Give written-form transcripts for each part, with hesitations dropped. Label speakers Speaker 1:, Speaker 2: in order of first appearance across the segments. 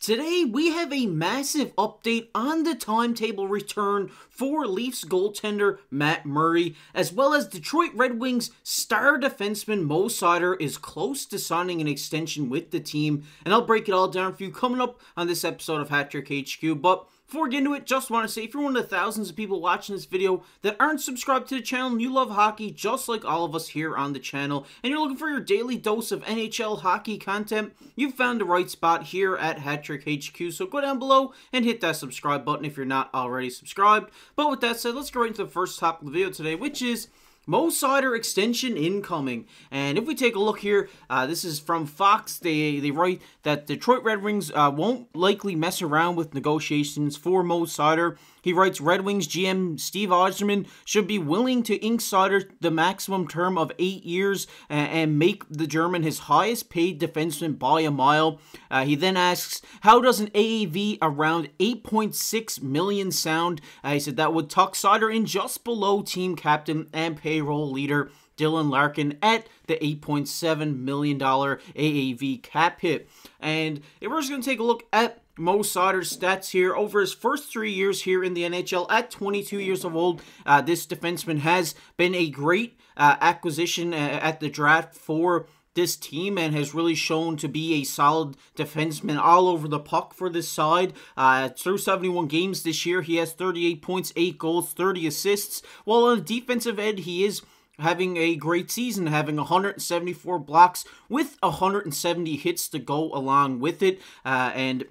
Speaker 1: Today, we have a massive update on the timetable return for Leafs goaltender Matt Murray, as well as Detroit Red Wings star defenseman Mo Seider is close to signing an extension with the team, and I'll break it all down for you coming up on this episode of Hat Trick HQ. But before we get into it, just want to say, if you're one of the thousands of people watching this video that aren't subscribed to the channel and you love hockey just like all of us here on the channel, and you're looking for your daily dose of NHL hockey content, you've found the right spot here at Hat Trick HQ. So go down below and hit that subscribe button if you're not already subscribed. But with that said, let's go right into the first topic of the video today, which is Mo Seider extension incoming. And if we take a look here, this is from Fox. They write that Detroit Red Wings won't likely mess around with negotiations for Mo Seider. He writes, Red Wings GM Steve Yzerman should be willing to ink Seider the maximum term of 8 years and make the German his highest paid defenseman by a mile. He then asks, how does an AAV around 8.6 million sound? He said that would tuck Seider in just below team captain and payroll leader Dylan Larkin at the $8.7 million AAV cap hit. And if we're just going to take a look at Mo Seider's stats here over his first 3 years here in the NHL at 22 years old. This defenseman has been a great acquisition at the draft for this team and has really shown to be a solid defenseman all over the puck for this side. Through 71 games this year, he has 38 points, 8 goals, 30 assists. While on the defensive end, he is having a great season, having 174 blocks with 170 hits to go along with it. And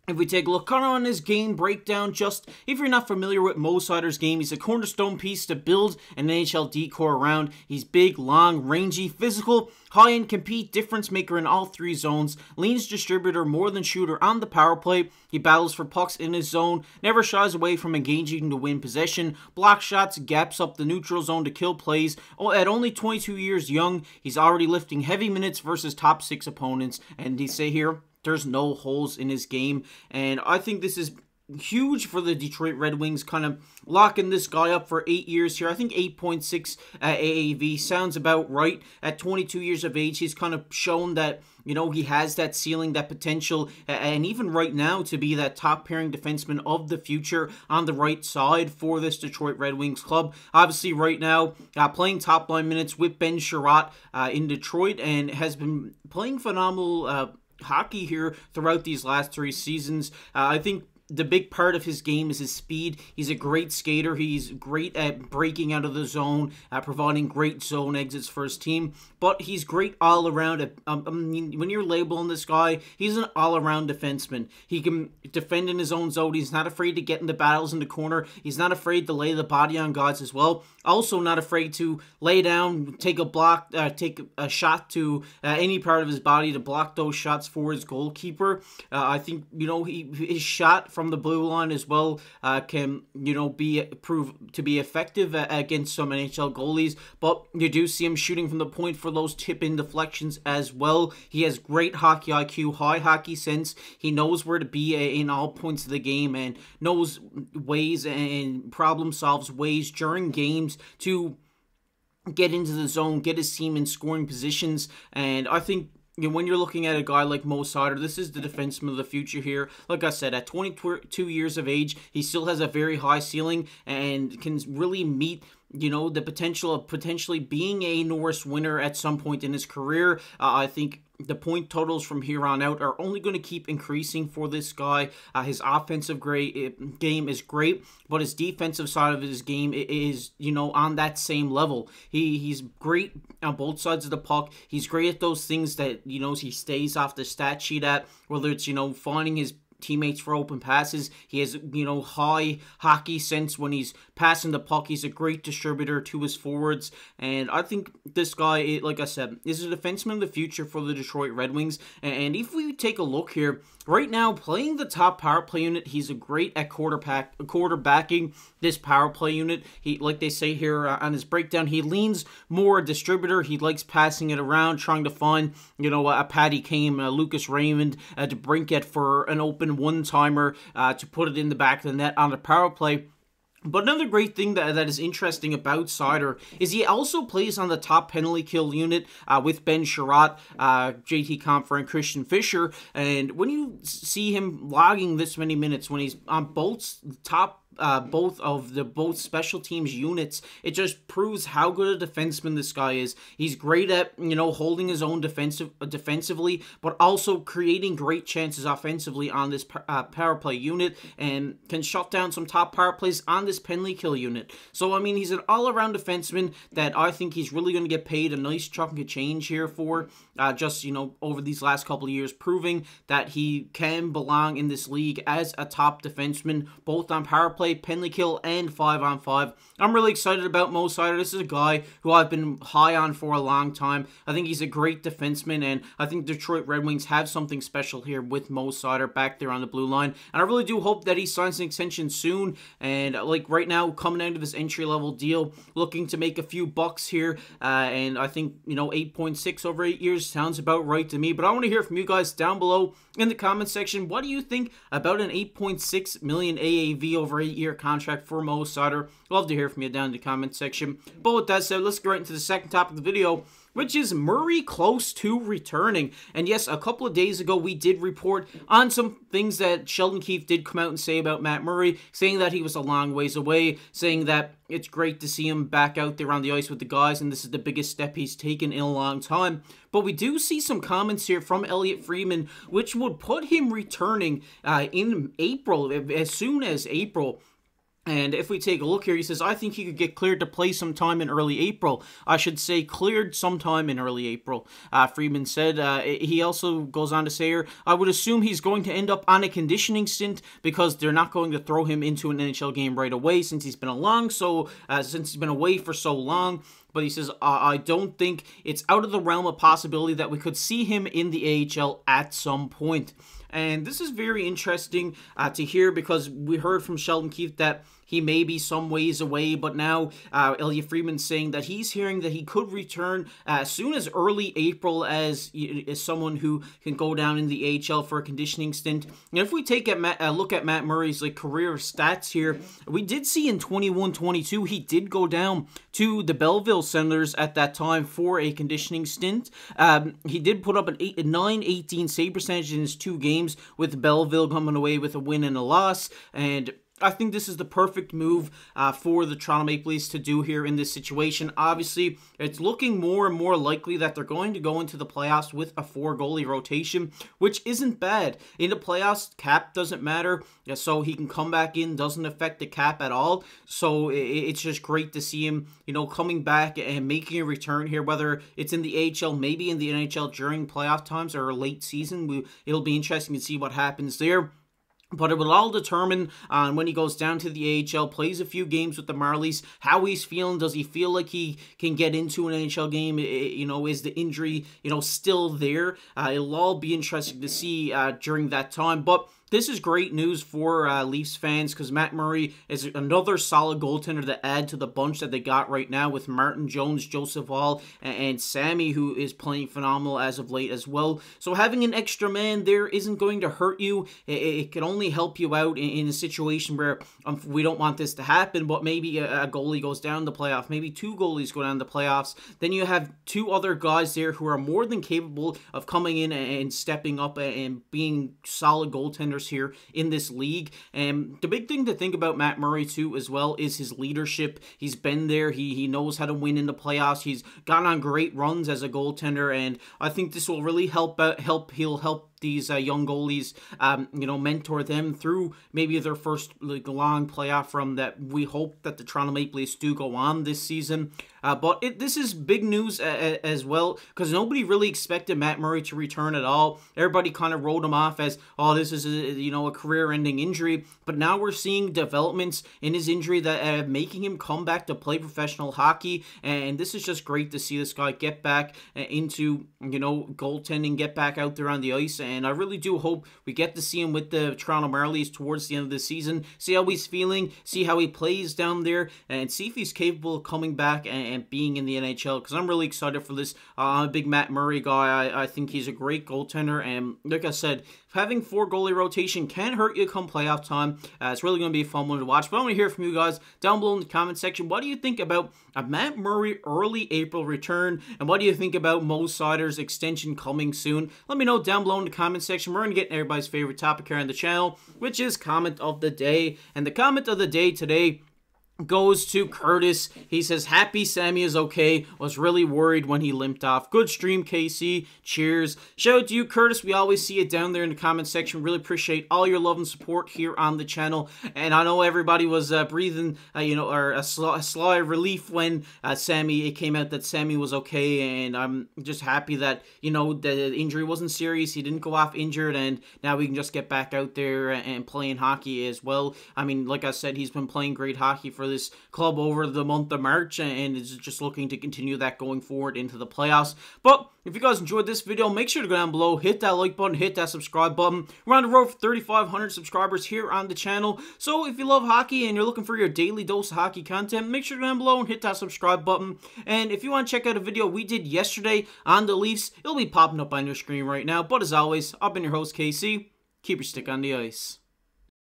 Speaker 1: if we take a look kind of on his game breakdown, just if you're not familiar with Mo Seider's game, he's a cornerstone piece to build an NHL decor around. He's big, long, rangy, physical, high-end compete, difference maker in all three zones, leans distributor more than shooter on the power play. He battles for pucks in his zone, never shies away from engaging to win possession, blocks shots, gaps up the neutral zone to kill plays. At only 22 years young, he's already lifting heavy minutes versus top 6 opponents, and they say here, there's no holes in his game, and I think this is huge for the Detroit Red Wings, kind of locking this guy up for 8 years here. I think 8.6 AAV sounds about right. At 22 years of age, he's kind of shown that, you know, he has that ceiling, that potential, and even right now to be that top pairing defenseman of the future on the right side for this Detroit Red Wings club. Obviously right now playing top line minutes with Ben Sherratt in Detroit, and has been playing phenomenal hockey here throughout these last 3 seasons. I think the big part of his game is his speed. He's a great skater. He's great at breaking out of the zone, providing great zone exits for his team. But he's great all around. I mean, when you're labeling this guy, he's an all-around defenseman. He can defend in his own zone. He's not afraid to get in the battles in the corner. He's not afraid to lay the body on guys as well. Also not afraid to lay down, take a block, take a shot to any part of his body to block those shots for his goalkeeper. I think, you know, his shot from the blue line as well can, you know, prove to be effective against some NHL goalies. But you do see him shooting from the point for those tip-in deflections as well. He has great hockey IQ, high hockey sense. He knows where to be in all points of the game and knows ways and problem solves ways during games to get into the zone, get his team in scoring positions. And I think, you know, when you're looking at a guy like Mo Seider, this is the defenseman of the future here. Like I said, at 22 years of age, he still has a very high ceiling and can really meet, you know, the potential of potentially being a Norris winner at some point in his career. I think the point totals from here on out are only going to keep increasing for this guy. His offensive game is great, but his defensive side of his game is, you know, on that same level. He's great on both sides of the puck. He's great at those things that, you know, he stays off the stat sheet at, whether it's, you know, finding his teammates for open passes. He has, you know, high hockey sense when he's passing the puck. He's a great distributor to his forwards, and I think this guy, like I said, is a defenseman of the future for the Detroit Red Wings. And if we take a look here, right now, playing the top power play unit, he's a great at quarterbacking this power play unit. He, like they say here on his breakdown, he leans more a distributor. He likes passing it around, trying to find, you know, a Patty Kane, Lucas Raymond, to brink it for an open one-timer to put it in the back of the net on the power play. But another great thing that is interesting about Seider is he also plays on the top penalty kill unit with Ben Sherratt, JT Compher, and Christian Fischer. And when you see him logging this many minutes, when he's on both both special teams units, it just proves how good a defenseman this guy is. He's great at, holding his own defensively, but also creating great chances offensively on this power play unit, and can shut down some top power plays on this penalty kill unit. So, I mean, he's an all-around defenseman that I think he's really going to get paid a nice chunk of change here for, over these last couple of years, proving that he can belong in this league as a top defenseman, both on power play, penalty kill, and 5-on-5. I'm really excited about Mo Seider. This is a guy who I've been high on for a long time. I think he's a great defenseman, and I think Detroit Red Wings have something special here with Mo Seider back there on the blue line. And I really do hope that he signs an extension soon. And like right now, coming out of his entry-level deal, looking to make a few bucks here. And I think, 8.6 over 8 years sounds about right to me. But I want to hear from you guys down below in the comment section. What do you think about an 8.6 million AAV over 8-year contract for Mo Seider? Love to hear from you down in the comment section. But with that said, let's get right into the second topic of the video, which is Murray close to returning. And yes, a couple of days ago, we did report on some things that Sheldon Keefe did come out and say about Matt Murray, saying that he was a long ways away, saying that it's great to see him back out there on the ice with the guys, and this is the biggest step he's taken in a long time. But we do see some comments here from Eliotte Friedman, which would put him returning in April, as soon as April. And if we take a look here, he says, I think he could get cleared to play sometime in early April. I should say cleared sometime in early April, Friedman said. He also goes on to say here, I would assume he's going to end up on a conditioning stint because they're not going to throw him into an NHL game right away since he's been away for so long. But he says, I don't think it's out of the realm of possibility that we could see him in the AHL at some point. And this is very interesting to hear, because we heard from Sheldon Keefe that he may be some ways away, but now Eliotte Friedman saying that he's hearing that he could return as soon as early April as someone who can go down in the AHL for a conditioning stint. And if we take a look at Matt Murray's career stats here, we did see in 21-22 he did go down to the Belleville Senators at that time for a conditioning stint. He did put up a 9-18 save percentage in his 2 games, with Belleville coming away with a win and a loss. And I think this is the perfect move for the Toronto Maple Leafs to do here in this situation. Obviously, it's looking more and more likely that they're going to go into the playoffs with a 4-goalie rotation, which isn't bad. In the playoffs, cap doesn't matter, so he can come back in, doesn't affect the cap at all. So it's just great to see him, coming back and making a return here, whether it's in the AHL, maybe in the NHL during playoff times or late season. It'll be interesting to see what happens there. But it will all determine on when he goes down to the AHL, plays a few games with the Marlies, how he's feeling. Does he feel like he can get into an NHL game? Is the injury, still there? It'll all be interesting to see during that time. But this is great news for Leafs fans, because Matt Murray is another solid goaltender to add to the bunch that they got right now with Martin Jones, Joseph Woll, and Sammy, who is playing phenomenal as of late as well. So having an extra man there isn't going to hurt you. It can only help you out in a situation where we don't want this to happen, but maybe a goalie goes down the playoff, maybe 2 goalies go down the playoffs. Then you have 2 other guys there who are more than capable of coming in and stepping up and being solid goaltenders here in this league. And the big thing to think about Matt Murray too as well is his leadership. He's been there. He knows how to win in the playoffs. He's gone on great runs as a goaltender, and I think this will really help. He'll help these young goalies, mentor them through maybe their first long playoff run that we hope that the Toronto Maple Leafs do go on this season. But this is big news as well, because nobody really expected Matt Murray to return at all. Everybody kind of wrote him off as, oh, this is a career-ending injury. But now we're seeing developments in his injury that are making him come back to play professional hockey. And this is just great to see this guy get back into goaltending, get back out there on the ice, and I really do hope we get to see him with the Toronto Marlies towards the end of the season, see how he's feeling, see how he plays down there, and see if he's capable of coming back and being in the NHL, because I'm really excited for this. I'm a big Matt Murray guy. I think he's a great goaltender, and like I said, having 4 goalie rotation can hurt you come playoff time. It's really going to be a fun one to watch, but I want to hear from you guys down below in the comment section. What do you think about a Matt Murray early April return, and what do you think about Mo Seider's extension coming soon? Let me know down below in the comment section. We're going to get everybody's favorite topic here on the channel, which is comment of the day, and the comment of the day today goes to Curtis. He says, happy Sammy is okay. Was really worried when he limped off. Good stream, KC. Cheers. Shout out to you, Curtis. We always see it down there in the comment section. Really appreciate all your love and support here on the channel. And I know everybody was breathing, or a sigh of relief when it came out that Sammy was okay. And I'm just happy that, the injury wasn't serious. He didn't go off injured. And now we can just get back out there and playing hockey as well. I mean, like I said, he's been playing great hockey for this club over the month of March, and is just looking to continue that going forward into the playoffs. But if you guys enjoyed this video, make sure to go down below, hit that like button, hit that subscribe button. We're on the road for 3,500 subscribers here on the channel, so if you love hockey and you're looking for your daily dose of hockey content, make sure to go down below and hit that subscribe button. And if you want to check out a video we did yesterday on the Leafs, it'll be popping up on your screen right now. But as always, I've been your host, KC. Keep your stick on the ice.